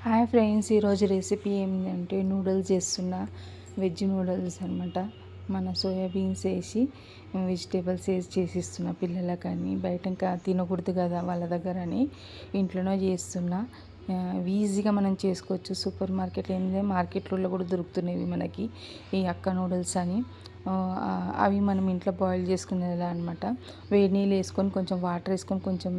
Hi friends, ఈరోజు recipe ఏంటంటే noodles చేస్తున్నా. వెజ్ నూడిల్స్ అనమాట. మన సోయాబీన్స్ వేసి వెజిటేబుల్స్ వేసి చేసిస్తున్నా పిల్లలకని. బయట ఇంకా తినకూడదు కదా వాళ్ళ దగ్గర అని ఇంట్లోనే చేస్తున్నా. ఈజీగా మనం చేసుకోవచ్చు. సూపర్ మార్కెట్లో ఏంటంటే మార్కెట్లో కూడా దొరుకుతున్నాయి మనకి ఈ అక్క నూడిల్స్ అని. అవి మనం ఇంట్లో బాయిల్ చేసుకునేలా అనమాట. వేడి నీళ్ళు వేసుకొని కొంచెం వాటర్ వేసుకొని కొంచెం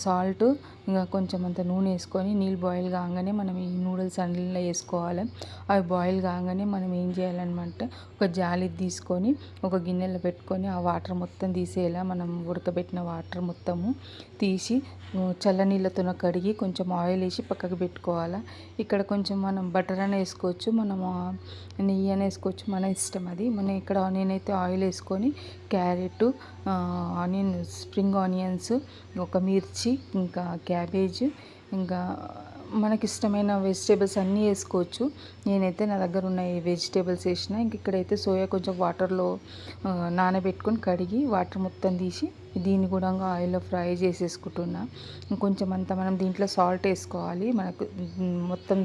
సాల్ట్ ఇంకా కొంచెం అంత నూనె వేసుకొని నీళ్ళు బాయిల్ కాగానే మనం ఈ నూడిల్స్ అందులో వేసుకోవాలి. అవి బాయిల్ కాగానే మనం ఏం చేయాలన్నమాట, ఒక జాలి తీసుకొని ఒక గిన్నెలో పెట్టుకొని ఆ వాటర్ మొత్తం తీసేలా మనం ఉడకబెట్టిన వాటర్ మొత్తము తీసి చల్లనీళ్ళతో కడిగి కొంచెం ఆయిల్ వేసి పక్కకు పెట్టుకోవాలి. ఇక్కడ కొంచెం మనం బటర్ అని వేసుకోవచ్చు, మనము నెయ్యి అని వేసుకోవచ్చు, మన ఇష్టం అది. మనం ఇక్కడ నేనైతే ఆయిల్ వేసుకొని క్యారెట్, ఆనియన్, స్ప్రింగ్ ఆనియన్స్, ఒక మిర్చి, ఇంకా క్యాబేజ్, ఇంకా మనకి ఇష్టమైన వెజిటేబుల్స్ అన్నీ వేసుకోవచ్చు. నేనైతే నా దగ్గర ఉన్న ఈ వెజిటేబుల్స్ వేసిన. ఇంక ఇక్కడైతే సోయా కొంచెం వాటర్లో నానబెట్టుకొని కడిగి వాటర్ మొత్తం తీసి దీన్ని కూడా ఆయిల్లో ఫ్రై చేసేసుకుంటున్నా. కొంచెం అంతా మనం దీంట్లో సాల్ట్ వేసుకోవాలి. మనకు మొత్తం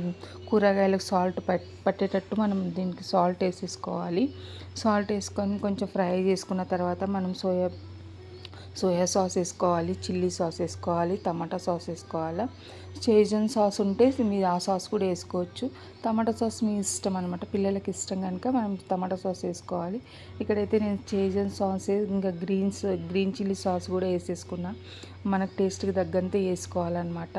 కూరగాయలకు సాల్ట్ పట్టేటట్టు మనం దీనికి సాల్ట్ వేసేసుకోవాలి. సాల్ట్ వేసుకొని కొంచెం ఫ్రై చేసుకున్న తర్వాత మనం సోయా సాస్ వేసుకోవాలి, చిల్లీ సాస్ వేసుకోవాలి, టమాటా సాస్ వేసుకోవాలి. షేజ్వాన్ సాస్ ఉంటే మీరు ఆ సాస్ కూడా వేసుకోవచ్చు. టమాటా సాస్ మీ ఇష్టం అనమాట. పిల్లలకి ఇష్టం కనుక మనం టమాటా సాస్ వేసుకోవాలి. ఇక్కడైతే నేను షేజ్వాన్ సాస్ ఇంకా గ్రీన్ చిల్లీ సాస్ కూడా వేసేసుకున్నా. మనకు టేస్ట్కి తగ్గంతే వేసుకోవాలన్నమాట.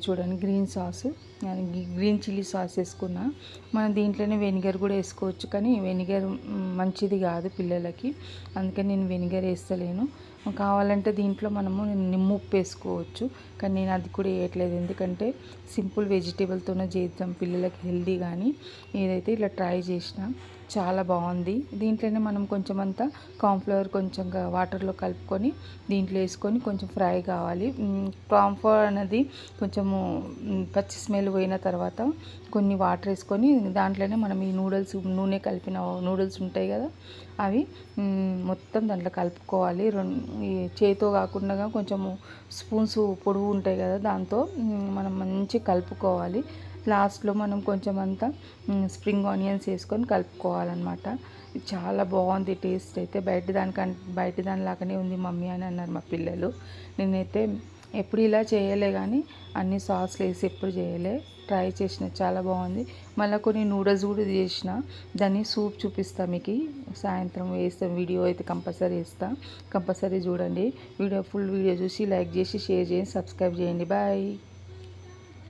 చూడండి, గ్రీన్ చిల్లీ సాస్ వేసుకున్నా. మనం దీంట్లోనే వెనిగర్ కూడా వేసుకోవచ్చు, కానీ వెనిగర్ మంచిది కాదు పిల్లలకి, అందుకని నేను వెనిగర్ వేస్తలేను. కావాలంటే దీంట్లో మనము నిమ్మ ఉప్పు వేసుకోవచ్చు, కానీ నేను అది కూడా వేయట్లేదు. ఎందుకంటే సింపుల్ వెజిటేబుల్తోనే చేద్దాం పిల్లలకి హెల్దీ. కానీ ఏదైతే ఇట్లా ట్రై చేసిన చాలా బాగుంది. దీంట్లోనే మనం కొంచెం అంతా కార్న్ఫ్లవర్ కొంచెం వాటర్లో కలుపుకొని దీంట్లో వేసుకొని కొంచెం ఫ్రై కావాలి. కార్న్ఫ్లవర్ అనేది కొంచెము పచ్చి స్మెల్ పోయిన తర్వాత కొన్ని వాటర్ వేసుకొని దాంట్లోనే మనం ఈ నూనె కలిపిన నూడిల్స్ ఉంటాయి కదా, అవి మొత్తం దాంట్లో కలుపుకోవాలి. ఈ చేతితో కాకుండా కొంచెము స్పూన్స్ పొడవు ఉంటాయి కదా, దాంతో మనం మంచిగా కలుపుకోవాలి. లాస్ట్లో మనం కొంచెం అంతా స్ప్రింగ్ ఆనియన్స్ వేసుకొని కలుపుకోవాలన్నమాట. చాలా బాగుంది టేస్ట్ అయితే. బయట దానిలాగానే ఉంది మమ్మీ అని అన్నారు మా పిల్లలు. నేనైతే ఎప్పుడు ఇలా చేయలే, కానీ అన్ని సాస్లు వేసి ఎప్పుడు చేయలే. ట్రై చేసిన, చాలా బాగుంది. మళ్ళీ కొన్ని నూడిల్స్ కూడా చేసిన, దాన్ని సూప్ చూపిస్తాను మీకు. సాయంత్రం వేస్తాం, వీడియో అయితే కంపల్సరీ వేస్తాను. కంపల్సరీ చూడండి. ఫుల్ వీడియో చూసి లైక్ చేసి షేర్ చేసి సబ్స్క్రైబ్ చేయండి. బాయ్.